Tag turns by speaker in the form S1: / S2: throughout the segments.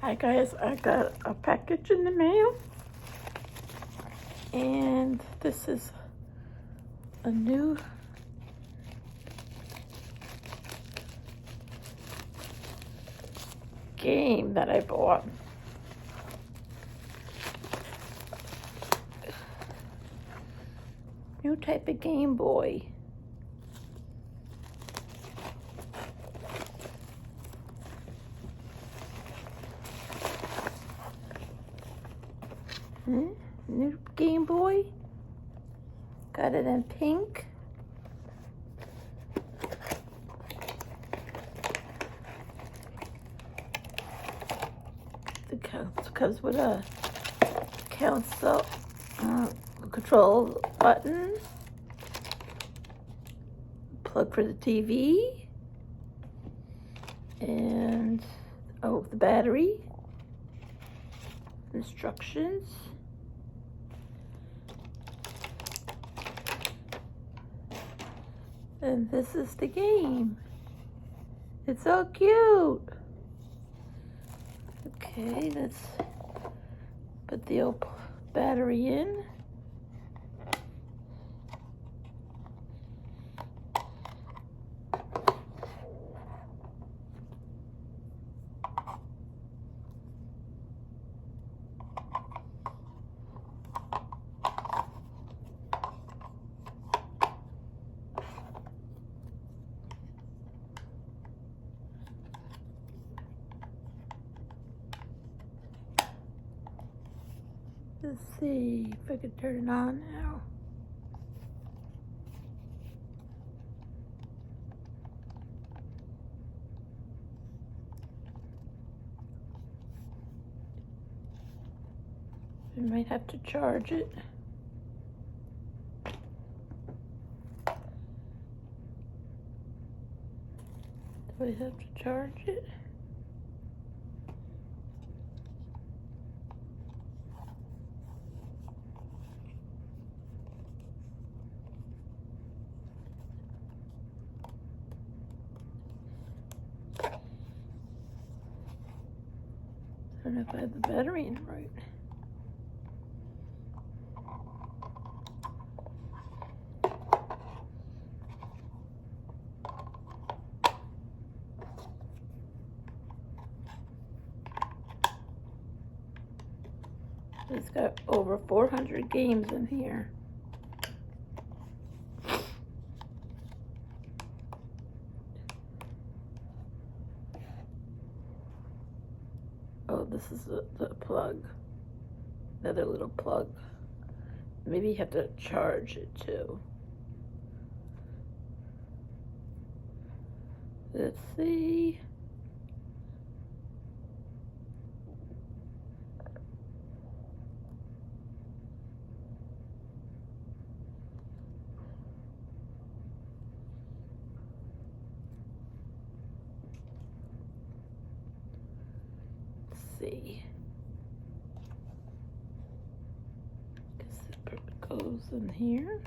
S1: Hi guys, I got a package in the mail, and this is a new game that I bought. New type of Game Boy. New Game Boy. Got it in pink. It comes with a console control button, plug for the TV, and the battery, instructions. And this is the game. It's so cute. Okay, let's put the old battery in. Let's see if I can turn it on now. I might have to charge it. Do I have to charge it? I don't know if I have the battery in right. It's got over 400 games in here. Oh, this is the plug. Another little plug. Maybe you have to charge it too. Let's see. See. Guess it goes in here.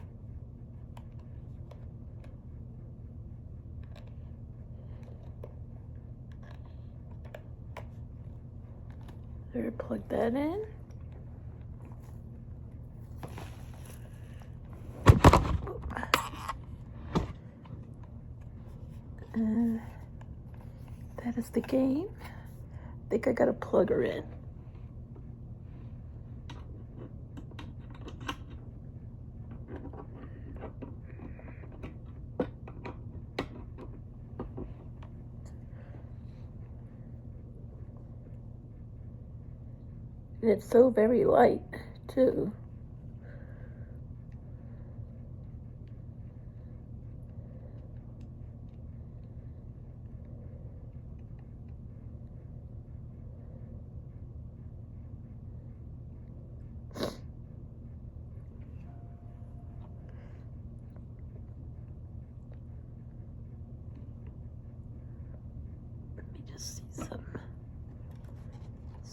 S1: There, plug that in. That is the game. I think I gotta plug her in. And it's so very light, too. Just see some.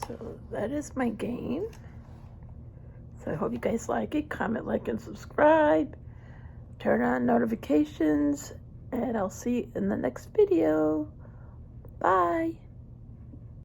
S1: So that is my game. So I hope you guys like it. Comment, like, and subscribe. Turn on notifications. And I'll see you in the next video. Bye.